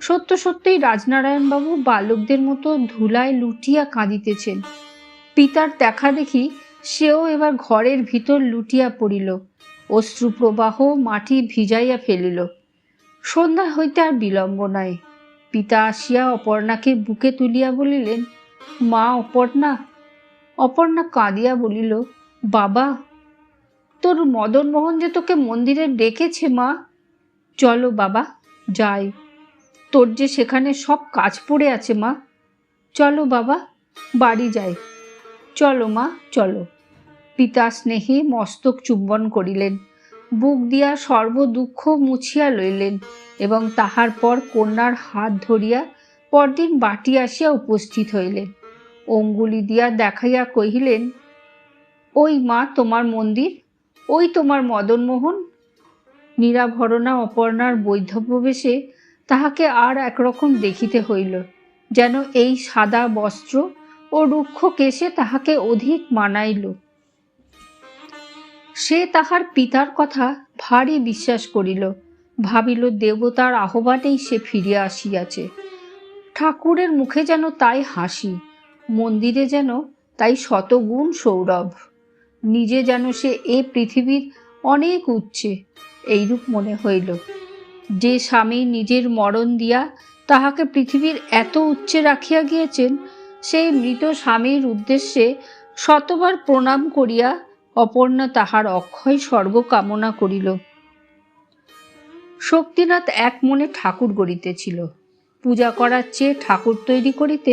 সত্য সত্যই রাজনারায়ণবাবু বালকদের মতো ধুলায় লুটিয়া কাঁদিতেছেন। পিতার দেখা দেখি সেও এবার ঘরের ভিতর লুটিয়া পড়িল। অশ্রুপ্রবাহ মাটি ভিজাইয়া ফেলিল। সন্ধ্যা হইতে আর বিলম্ব নাই। পিতা আসিয়া অপর্ণাকে বুকে তুলিয়া বলিলেন, মা অপর্ণা। অপর্ণা কাঁদিয়া বলিল, বাবা, তোর মদন মোহন যে তোকে মন্দিরে ডেকেছে মা। চলো বাবা, যাই। তোর যে সেখানে সব কাজ পড়ে আছে মা। চলো বাবা, বাড়ি যাই। চলো মা, চলো। পিতা স্নেহে মস্তক চুম্বন করিলেন, বুক দিয়া সর্বদুঃখ মুছিয়া লইলেন এবং তাহার পর কন্যার হাত ধরিয়া পরদিন বাটি আসিয়া উপস্থিত হইলেন। অঙ্গুলি দিয়া দেখাইয়া কহিলেন, ওই মা তোমার মন্দির, ওই তোমার মদনমোহন। নিরাভরণা অপর্ণার বৈধব্যবেশে তাহাকে আর একরকম দেখিতে হইল, যেন এই সাদা বস্ত্র ও রুক্ষ কেশে তাহাকে অধিক মানাইল। সে তাহার পিতার কথা ভারী বিশ্বাস করিল, ভাবিল দেবতার আহ্বানেই সে ফিরিয়া আসিয়াছে। ঠাকুরের মুখে যেন তাই হাসি, মন্দিরে যেন তাই শতগুণ সৌরভ, নিজে যেন সে এ পৃথিবীর অনেক উচ্চে, এইরূপ মনে হইল। যে স্বামী নিজের মরণ দিয়া তাহাকে পৃথিবীর এত উচ্চে রাখিয়া গিয়েছেন, সেই মৃত স্বামীর উদ্দেশ্যে শতবার প্রণাম করিয়া অপর্ণা তাহার অক্ষয় স্বর্গ কামনা করিল। শক্তিনাথ এক মনে ঠাকুর গড়িতেছিল। পূজা করার চেয়ে ঠাকুর তৈরি করিতে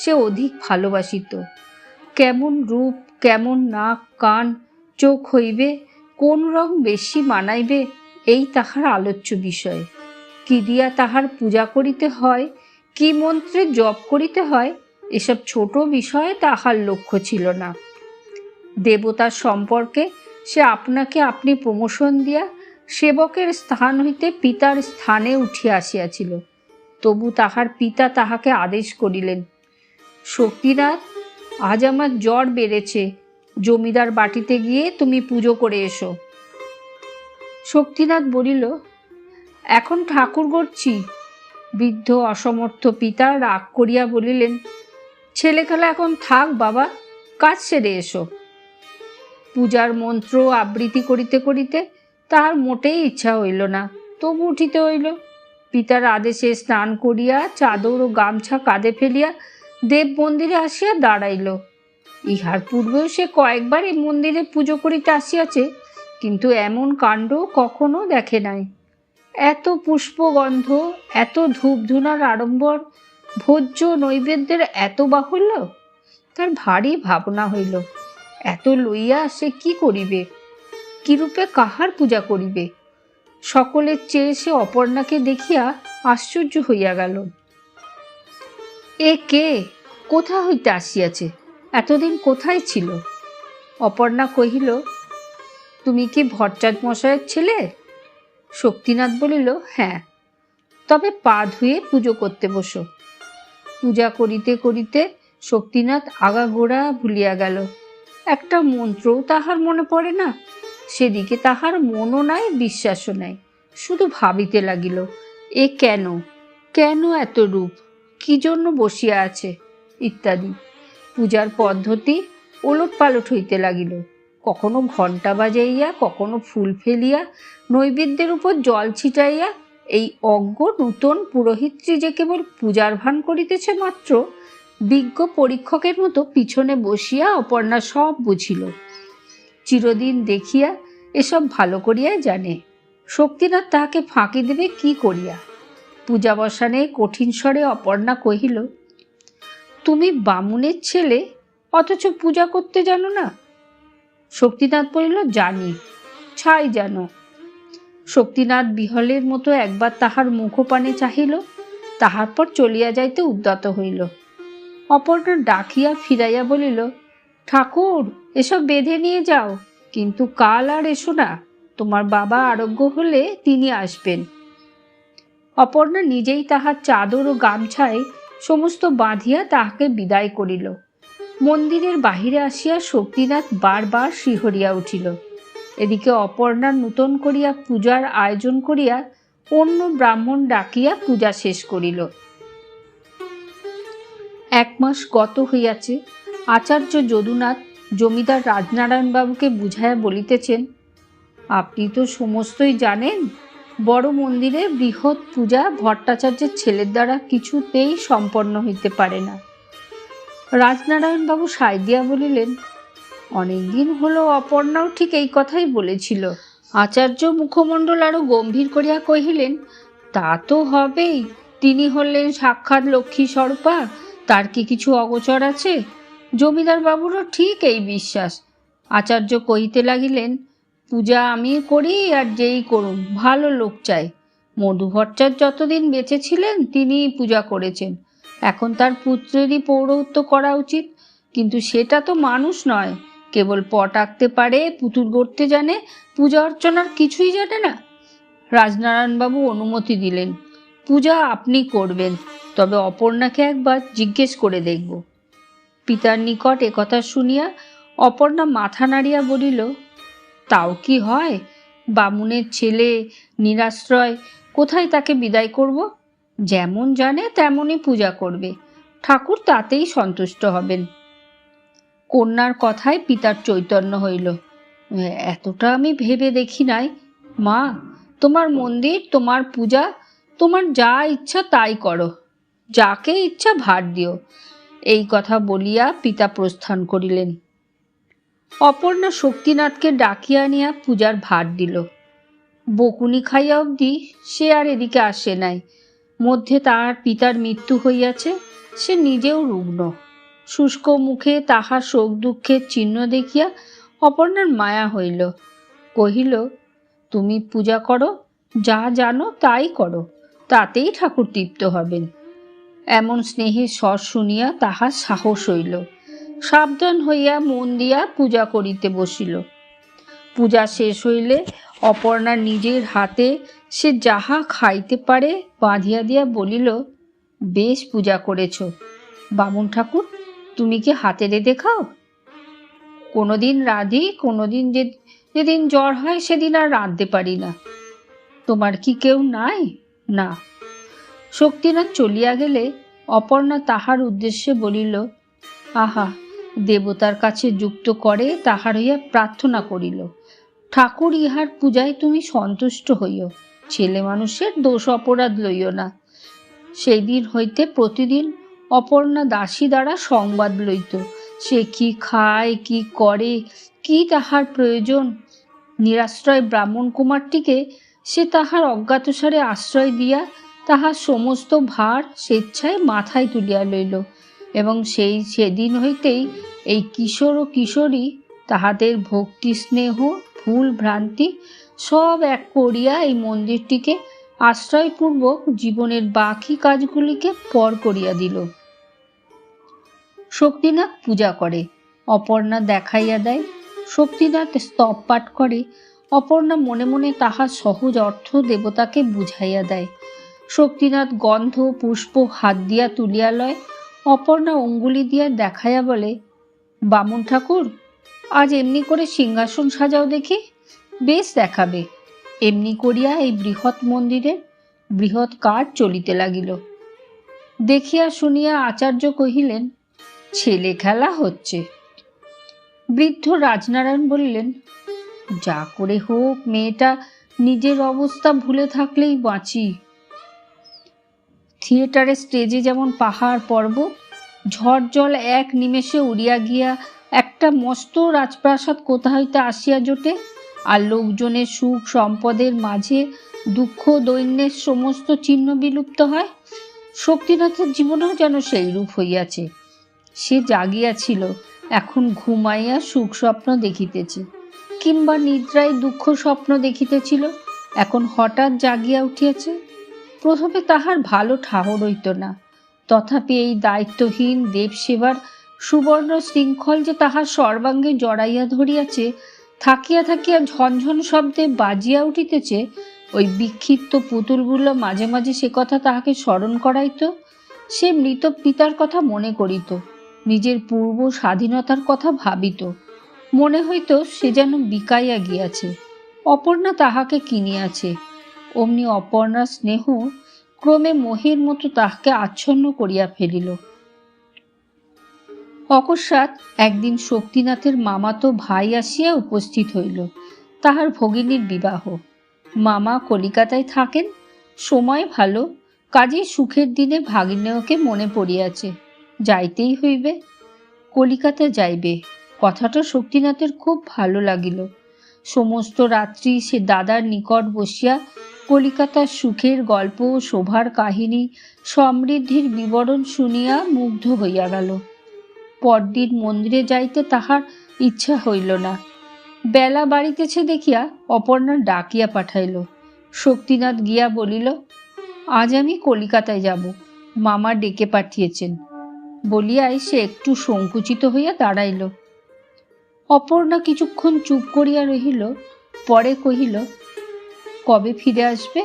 সে অধিক ভালোবাসিত। কেমন রূপ, কেমন নাক কান চোখ হইবে, কোন রং বেশি মানাইবে, এই তাহার আলোচ্য বিষয়। কি দিয়া তাহার পূজা করিতে হয়, কি মন্ত্রে জপ করিতে হয়, এসব ছোট বিষয়ে তাহার লক্ষ্য ছিল না। দেবতার সম্পর্কে সে আপনাকে আপনি প্রমোশন দিয়া সেবকের স্থান হইতে পিতার স্থানে উঠিয়া আসিয়াছিল। তবু তাহার পিতা তাহাকে আদেশ করিলেন, শক্তিনাথ, আজ আমার জ্বর বেড়েছে, জমিদার বাটিতে গিয়ে তুমি পুজো করে এসো। শক্তিনাথ বলিল, এখন ঠাকুর গড়ছি। বৃদ্ধ অসমর্থ পিতা রাগ করিয়া বলিলেন, ছেলেখেলা এখন থাক বাবা, কাজ সেরে এসো। পূজার মন্ত্র আবৃত্তি করিতে করিতে তাহার মোটেই ইচ্ছা হইল না, তবু উঠিতে হইল। পিতার আদেশে স্নান করিয়া চাদর ও গামছা কাঁধে ফেলিয়া দেব মন্দিরে আসিয়া দাঁড়াইল। ইহার পূর্বেও সে কয়েকবার এই মন্দিরে পুজো করিতে আসিয়াছে, কিন্তু এমন কাণ্ড কখনো দেখে নাই। এত পুষ্পগন্ধ, এত ধূপধুনার আড়ম্বর, ভোজ্য নৈবেদ্যের এত বাহুল্য, তার ভারী ভাবনা হইল। এত লইয়া সে কি করিবে, কিরূপে কাহার পূজা করিবে? সকলের চেয়ে সে অপর্ণাকে দেখিয়া আশ্চর্য হইয়া গেল। এ কে, কোথা হইতে আসিয়াছে, এতদিন কোথায় ছিল? অপর্ণা কহিল, তুমি কি ভট্টাচার্য মশাইয়ের ছেলে? শক্তিনাথ বলিল, হ্যাঁ। তবে পা ধুয়ে পুজো করতে বসো। পূজা করিতে করিতে শক্তিনাথ আগাগোড়া ভুলিয়া গেল। একটা মন্ত্রও তাহার মনে পড়ে না। সেদিকে তাহার মনও নাই, বিশ্বাসও নাই। শুধু ভাবিতে লাগিল, এ কেন, কেন এত রূপ, কি জন্য বসিয়া আছে, ইত্যাদি। পূজার পদ্ধতি ওলট পালট হইতে লাগিল। কখনো ঘণ্টা বাজাইয়া, কখনো ফুল ফেলিয়া, নৈবেদ্যের উপর জল ছিটাইয়া এই অজ্ঞ নূতন পুরোহিতটি যে কেবল পূজার ভান করিতেছে মাত্র, বিজ্ঞ পরীক্ষকের মতো পিছনে বসিয়া অপর্ণা সব বুঝিল। চিরদিন দেখিয়া এসব ভালো করিয়াই জানে। শক্তিনাথ তাহাকে ফাঁকি দেবে কি করিয়া? পূজা বসানে কঠিন স্বরে অপর্ণা কহিল, তুমি বামুনের ছেলে, অথচ পূজা করতে জানো না? শক্তিনাথ বলিল, জানি, ছাই জানো। শক্তিনাথ বিহলের মতো একবার তাহার মুখপানে চাহিল, তাহার পর চলিয়া যাইতে উদ্যত হইল। অপর্ণা ডাকিয়া ফিরাইয়া বলিল, ঠাকুর, এসব বেঁধে নিয়ে যাও, কিন্তু কাল আর এসো না, তোমার বাবা আরোগ্য হলে তিনি আসবেন। অপর্ণা নিজেই তাহার চাদর ও গামছায় সমস্ত বাঁধিয়া তাহাকে বিদায় করিল। মন্দিরের বাহিরে আসিয়া শক্তিনাথ বারবার শিহরিয়া উঠিল। এদিকে অপর্ণা নূতন করিয়া পূজার আয়োজন করিয়া অন্য ব্রাহ্মণ ডাকিয়া পূজা শেষ করিল। 1 মাস গত হইয়াছে। আচার্য যদুনাথ জমিদার রাজনারায়ণবাবুকে বুঝাইয়া বলিতেছেন, আপনি তো সমস্তই জানেন, বড় মন্দিরে বৃহৎ পূজা ভট্টাচার্যের ছেলের দ্বারা কিছুতেই সম্পন্ন হইতে পারে না। রাজনারায়ণবাবু সায় দিয়া বলিলেন, অনেকদিন হলো অপর্ণাও ঠিক এই কথাই বলেছিল। আচার্য মুখমণ্ডল আরও গম্ভীর করিয়া কহিলেন, তা তো হবেই, তিনি হলেন সাক্ষাৎ লক্ষ্মী স্বরূপা, তার কি কিছু অগোচর আছে? জমিদার বাবুরও ঠিক এই বিশ্বাস। আচার্য কহিতে লাগিলেন, পূজা আমি করি আর যেই করুন, ভালো লোক চাই। মধু ভট্টাচার্য যতদিন বেঁচে ছিলেন তিনিই পূজা করেছেন, এখন তার পুত্রেরই পৌরোহিত্য করা উচিত। কিন্তু সেটা তো মানুষ নয়, কেবল পট আঁকতে পারে, পুতুল গড়তে জানে, পূজা অর্চনার কিছুই জানে না। রাজনারায়ণবাবু অনুমতি দিলেন, পূজা আপনি করবেন, তবে অপর্ণাকে একবার জিজ্ঞেস করে দেখব। পিতার নিকট একথা শুনিয়া অপর্ণা মাথা নাড়িয়া বলিল, তাও কি হয়? বামুনের ছেলে, নিরাশ্রয়, কোথায় তাকে বিদায় করব? যেমন জানে তেমনই পূজা করবে, ঠাকুর তাতেই সন্তুষ্ট হবেন। কন্যার কথায় পিতার চৈতন্য হইল। এতটা আমি ভেবে দেখি নাই। মা, তোমার মন্দির, তোমার পূজা, তোমার যা ইচ্ছা তাই করো, যাকে ইচ্ছা ভার দিও। এই কথা বলিয়া পিতা প্রস্থান করিলেন। অপর্ণা শক্তিনাথকে ডাকিয়া আনিয়া পূজার ভার দিল। বকুনি খাইয়া অবধি সে আর এদিকে আসে নাই। মধ্যে তাহার পিতার মৃত্যু হইয়াছে, সে নিজেও রুগ্ন। শুষ্ক মুখে তাহার শোক দুঃখের চিহ্ন দেখিয়া অপর্ণার মায়া হইল। কহিল, তুমি পূজা করো, যা জানো তাই করো, তাতেই ঠাকুর তৃপ্ত হবেন। এমন স্নেহের স্বর শুনিয়া তাহার সাহস হইল। সাবধান হইয়া মন দিয়া পূজা করিতে বসিল। পূজা শেষ হইলে অপর্ণা নিজের হাতে সে যাহা খাইতে পারে বাঁধিয়া দিয়া বলিল, বেশ পূজা করেছ। বামুন ঠাকুর, তুমি কি হাতে রেঁধে খাও? কোনোদিন রাঁধি, কোনোদিন যেদিন জ্বর হয় সেদিন আর রাঁধতে পারি না। তোমার কি কেউ নাই? না। শক্তিনাথ চলিয়া গেলে অপর্ণা তাহার উদ্দেশ্যে বলিল, আহা, দেবতার কাছে যুক্ত করে তাহার হইয়া প্রার্থনা করিল, ঠাকুর ইহার পূজায় তুমি সন্তুষ্ট হইও, ছেলে মানুষের দোষ অপরাধ লইও না। সেই দিন হইতে প্রতিদিন অপর্ণা দাসী দ্বারা সংবাদ লইত, সে কি খায়, কি করে, কি তাহার প্রয়োজন। নিরাশ্রয় ব্রাহ্মণ কুমারটিকে সে তাহার অজ্ঞাতসারে আশ্রয় দিয়া তাহার সমস্ত ভার স্বেচ্ছায় মাথায় তুলিয়া লইল, এবং সেদিন হইতেই এই কিশোর ও কিশোরী তাহাদের ভক্তি, স্নেহ, ভুল ভ্রান্তি সব এক করিয়া এই মন্দিরটিকে আশ্রয়পূর্বক জীবনের বাকি কাজগুলিকে পর করিয়া দিল। শক্তিনাথ পূজা করে, অপর্ণা দেখাইয়া দেয়। শক্তিনাথ স্তব পাঠ করে, অপর্ণা মনে মনে তাহার সহজ অর্থ দেবতাকে বুঝাইয়া দেয়। শক্তিনাথ গন্ধ পুষ্প হাত দিয়া তুলিয়া লয়, অপর্ণা অঙ্গুলি দিয়া দেখাইয়া বলে, বামুন ঠাকুর, আজ এমনি করে সিংহাসন সাজাও দেখি। বেশ দেখাবে। এমনি করিয়া এই বৃহৎ মন্দিরের বৃহৎ কাজ চলিতে লাগিল। দেখিয়া শুনিয়া আচার্য কহিলেন, ছেলে খেলা হচ্ছে। বৃদ্ধ রাজনারায়ণ বলিলেন, যা করে হোক মেয়েটা নিজের অবস্থা ভুলে থাকলেই বাঁচি। থিয়েটারের স্টেজে যেমন পাহাড় পর্বত, ঝড় জল এক নিমেষে উড়িয়া গিয়া একটা মস্ত রাজপ্রাসাদ কোথা হইতে আসিয়া জোটে, আর লোকজনের সুখ সম্পদের মাঝে দুঃখ দৈন্যের সমস্ত চিহ্ন বিলুপ্ত হয়, শক্তিনাথের জীবনেও যেন সেই রূপ হইয়াছে। সে জাগিয়াছিল, এখন ঘুমাইয়া সুখ স্বপ্ন দেখিতেছে, কিংবা নিদ্রায় দুঃখ স্বপ্ন দেখিতেছিল, এখন হঠাৎ জাগিয়া উঠিয়াছে। প্রথমে তাহার ভালো ঠাহর হইত না, তথাপি এই দায়িত্বহীন দেবসেবার সুবর্ণ শৃঙ্খল যে তাহার সর্বাঙ্গে জড়াইয়া ধরিয়াছে, থাকিয়া থাকিয়া ঝনঝন শব্দে বাজিয়া উঠিতেছে, ওই বিক্ষিপ্ত পুতুলগুলো মাঝে মাঝে সে কথা তাহাকে স্মরণ করাইত। সে মৃত পিতার কথা মনে করিত, নিজের পূর্ব স্বাধীনতার কথা ভাবিত, মনে হইত সে যেন বিকাইয়া গিয়াছে, অপর্ণা তাহাকে কিনিয়াছে। অমনি অপর্ণার স্নেহ ক্রমে মোহের মতো তাহাকে আচ্ছন্ন করিয়া ফেলিল। অকস্মাৎ একদিন শক্তিনাথের মামাতো ভাই আসিয়া উপস্থিত হইল। তাহার ভগিনীর বিবাহ। মামা কলিকাতায় থাকেন, সময় ভালো, কাজেই সুখের দিনে ভাগিনেয়কে মনে পড়িয়াছে, যাইতেই হইবে। কলিকাতা যাইবে। কথাটা শক্তিনাথের খুব ভালো লাগিল। সমস্ত রাত্রি সে দাদার নিকট বসিয়া কলিকাতার সুখের গল্প, শোভার কাহিনী, সমৃদ্ধির বিবরণ শুনিয়া মুগ্ধ হইয়া গেল। পরদিন মন্দিরে যাইতে তাহার ইচ্ছা হইল না। বেলা বাড়িতেছে দেখিয়া অপর্ণা ডাকিয়া পাঠাইল। শক্তিনাথ গিয়া বলিল, আজ আমি কলিকাতায় যাব, মামা ডেকে পাঠিয়েছেন। বলিয়াই সে একটু সংকুচিত হইয়া দাঁড়াইল। অপর্ণা কিছুক্ষণ চুপ করিয়া রহিল, পরে কহিল, কবে ফিরে আসবে?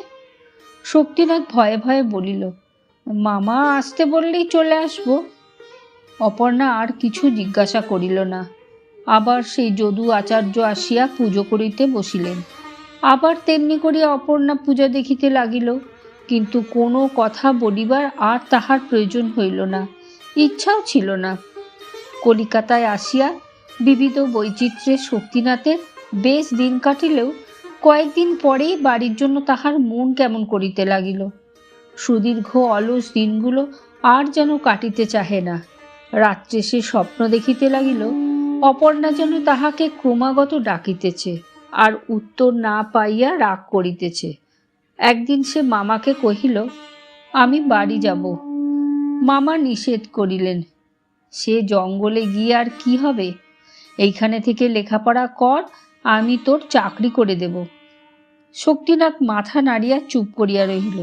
শক্তিনাথ ভয়ে ভয়ে বলিল, মামা আসতে বললেই চলে আসব। অপর্ণা আর কিছু জিজ্ঞাসা করিল না। আবার সেই যদু আচার্য আসিয়া পুজো করিতে বসিলেন। আবার তেমনি করিয়া অপর্ণা পূজা দেখিতে লাগিল, কিন্তু কোনো কথা বলিবার আর তাহার প্রয়োজন হইল না, ইচ্ছাও ছিল না। কলিকাতায় আসিয়া বিবিধ বৈচিত্র্যে শক্তিনাথের বেশ দিন কাটিলেও কয়েকদিন পরেই বাড়ির জন্য তাহার মন কেমন করিতে লাগিল। সুদীর্ঘ অলস দিনগুলো আর যেন কাটিতে চাহে না। রাত্রে সে স্বপ্ন দেখিতে লাগিল, অপর্ণা যেন তাহাকে ক্রমাগত ডাকিতেছে আর উত্তর না পাইয়া রাগ করিতেছে। একদিন সে মামাকে কহিল, আমি বাড়ি যাব। মামা নিষেধ করিলেন। সে জঙ্গলে গিয়ে আর কি হবে? এইখানে থেকে লেখাপড়া কর, আমি তোর চাকরি করে দেব। শক্তিনাথ মাথা নাড়িয়া চুপ করিয়া রহিল।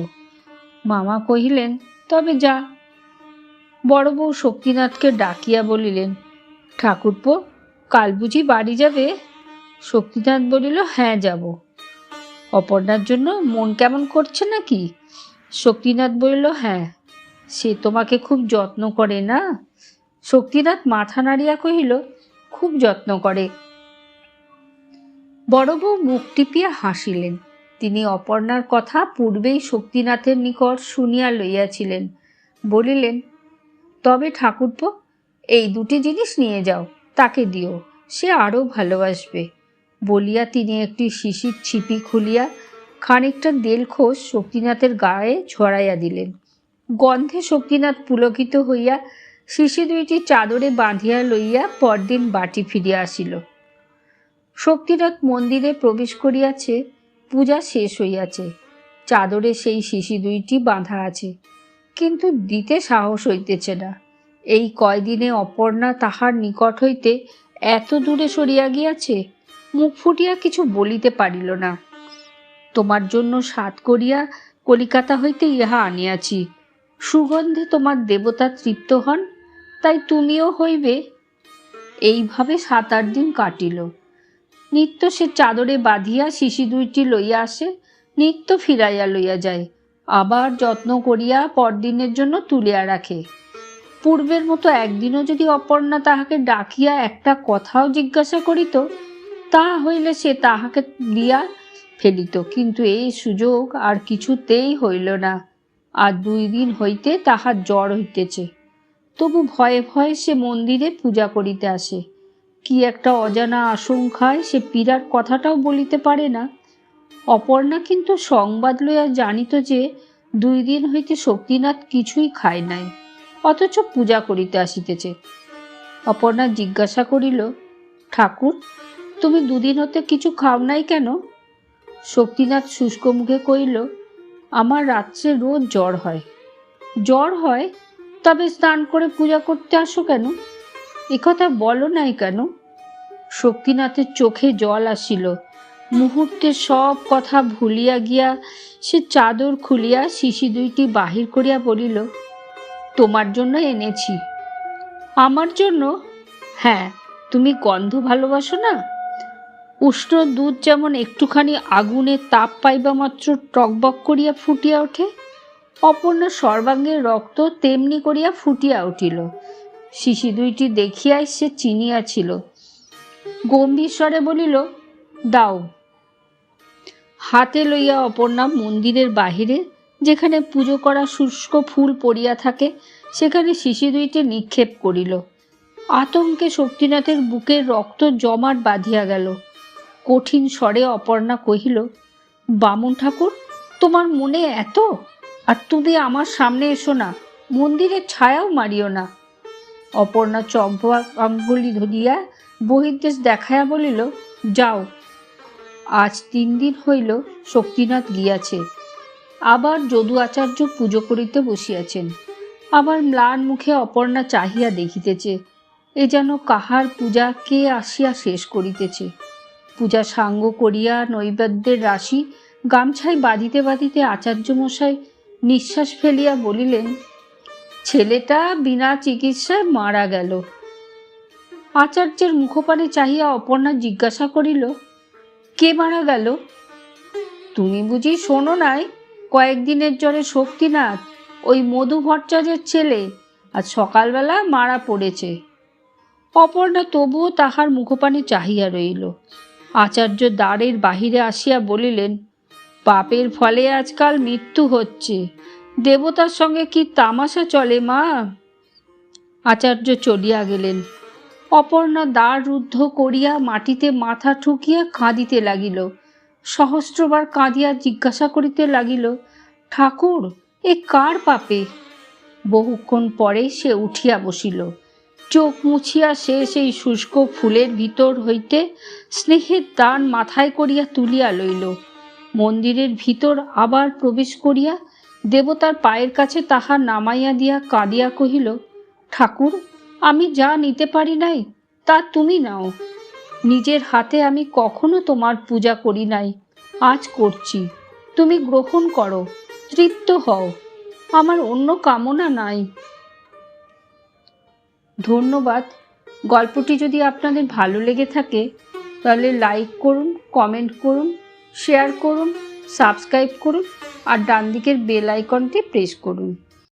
মামা কহিলেন, তবে যা। বড় বউ শক্তিনাথকে ডাকিয়া বলিলেন, ঠাকুরপো, কাল বুঝি বাড়ি যাবে? শক্তিনাথ বলিল, হ্যাঁ যাব। অপর্ণার জন্য মন কেমন করছে নাকি? শক্তিনাথ বলিল, হ্যাঁ। সে তোমাকে খুব যত্ন করে না? শক্তিনাথ মাথা নাড়িয়া কহিল, খুব যত্ন করে। বড় বউ মুখ টিপিয়া হাসিলেন। তিনি অপর্ণার কথা পূর্বেই শক্তিনাথের নিকট শুনিয়া লইয়াছিলেন। বলিলেন, তবে ঠাকুরপো, এই দুটি জিনিস নিয়ে যাও, তাকে দিও, সে আরও ভালোবাসবে। বলিয়া তিনি একটি শিশির ছিপি খুলিয়া খানিকটা দেলখোস শক্তিনাথের গায়ে ছড়াইয়া দিলেন। গন্ধে শক্তিনাথ পুলকিত হইয়া শিশি দুইটি চাদরে বাঁধিয়া লইয়া পরদিন বাটি ফিরিয়া আসিল। শক্তিনাথ মন্দিরে প্রবেশ করিয়াছে, পূজা শেষ হইয়াছে। চাদরে সেই শিশি দুইটি বাঁধা আছে, কিন্তু দিতে সাহস হইতেছে না। এই কয়দিনে অপর্ণা তাহার নিকট হইতে এত দূরে সরিয়া গিয়াছে, মুখ ফুটিয়া কিছু বলিতে পারিল না। তোমার জন্য সাধ করিয়া কলিকাতা হইতে ইহা আনিয়াছি। সুগন্ধে তোমার দেবতা তৃপ্ত হন, তাই তুমিও হইবে। এইভাবে 7-8 দিন কাটিল। নিত্য সে চাদরে বাঁধিয়া শিশি দুইটি লইয়া আসে, নিত্য ফিরাইয়া লইয়া যায়, আবার যত্ন করিয়া পরদিনের জন্য তুলিয়া রাখে। পূর্বের মতো একদিনও যদি অপর্ণা তাহাকে ডাকিয়া একটা কথাও জিজ্ঞাসা করিত, তাহা হইলে সে তাহাকে দিয়া ফেলিত, কিন্তু এই সুযোগ আর কিছুতেই হইল না। আর 2 দিন হইতে তাহার জ্বর হইতেছে। তবু ভয়ে ভয়ে সে মন্দিরে পূজা করিতে আসে। কি একটা অজানা আশঙ্কায় সে পীড়ার কথাটাও বলিতে পারে না। অপর্ণা কিন্তু সংবাদ লইয়া জানিত যে 2 দিন হইতে শক্তিনাথ কিছুই খায় নাই, অথচ পূজা করিতে আসিতেছে। অপর্ণা জিজ্ঞাসা করিল, ঠাকুর, তুমি 2 দিন হতে কিছু খাও নাই কেন? শক্তিনাথ শুষ্ক মুখে কহিল, আমার রাত্রে রোজ জ্বর হয়। জ্বর হয়? তবে স্নান করে পূজা করতে আসো কেন? একথা বলো নাই কেন? শক্তিনাথের চোখে জল আসিল। মুহূর্তে সব কথা ভুলিয়া গিয়া সে চাদর খুলিয়া শিশি দুইটি বাহির করিয়া বলিল, তোমার জন্য এনেছি। আমার জন্য? হ্যাঁ, তুমি গন্ধ ভালোবাসো না? উষ্ণ দুধ যেমন একটুখানি আগুনে তাপ পাইবা মাত্র টকবক করিয়া ফুটিয়া ওঠে, অপর্ণার সর্বাঙ্গের রক্ত তেমনি করিয়া ফুটিয়া উঠিল। শিশি দুইটি দেখিয়াই সে চিনিয়াছিল। গম্ভীর স্বরে বলিল, দাও। হাতে লইয়া অপর্ণা মন্দিরের বাহিরে, যেখানে পুজো করা শুষ্ক ফুল পড়িয়া থাকে, সেখানে শিশি দুইটি নিক্ষেপ করিল। আতঙ্কে শক্তিনাথের বুকের রক্ত জমাট বাঁধিয়া গেল। কঠিন স্বরে অপর্ণা কহিল, বামুন ঠাকুর, তোমার মনে এত? আর তুমি আমার সামনে এসো না, মন্দিরের ছায়াও মারিও না। অপর্ণা চম্পা আঙ্গুলি ধরিয়া বহির্দেশ দেখাইয়া বলিল, যাও, আজ 3 দিন হইল শক্তিনাথ গিয়াছে। আবার যদু আচার্য পুজো করিতে বসিয়াছেন। আবার ম্লান মুখে অপর্ণা চাহিয়া দেখিতেছে, এ যেন কাহার পূজা কে আসিয়া শেষ করিতেছে। পূজা সাঙ্গ করিয়া নৈবেদ্যের রাশি গামছায় বাঁধিতে বাঁধিতে আচার্যমশাই নিঃশ্বাস ফেলিয়া বলিলেন, ছেলেটা বিনা চিকিৎসায় মারা গেল। আচার্যের মুখপানে চাহিয়া অপর্ণা জিজ্ঞাসা করিল, কে মারা গেল? তুমি বুঝি শোনো নাই? কয়েকদিনের জ্বরে শক্তিনাথ, ওই মধু ভট্টাচার্যের ছেলে, আজ সকালবেলা মারা পড়েছে। অপর্ণা তবুও তাহার মুখপানে চাহিয়া রইল। আচার্য দ্বারের বাহিরে আসিয়া বলিলেন, পাপের ফলে আজকাল মৃত্যু হচ্ছে, দেবতার সঙ্গে কি তামাশা চলে মা? আচার্য চলিয়া গেলেন। অপর্ণা দ্বার রুদ্ধ করিয়া মাটিতে মাথা ঠুকিয়া কাঁদিতে লাগিল। সহস্রবার কাঁদিয়া জিজ্ঞাসা করিতে লাগিল, ঠাকুর, এ কার পাপে? বহুক্ষণ পরে সে উঠিয়া বসিল। চোখ মুছিয়া সে সেই শুষ্ক ফুলের ভিতর হইতে স্নেহের দান মাথায় করিয়া তুলিয়া লইল। মন্দিরের ভিতর আবার প্রবেশ করিয়া দেবতার পায়ের কাছে তাহা নামাইয়া দিয়া কাঁদিয়া কহিল, ঠাকুর, আমি যা নিতে পারি নাই তা তুমি নাও। নিজের হাতে আমি কখনো তোমার পূজা করি নাই, আজ করছি। তুমি গ্রহণ করো, তৃপ্ত হও, আমার অন্য কামনা নাই। ধন্যবাদ। গল্পটি যদি আপনাদের ভালো লেগে থাকে তাহলে লাইক করুন, কমেন্ট করুন, শেয়ার করুন, সাবস্ক্রাইব করুন আর ডান দিকের বেল আইকনটি প্রেস করুন।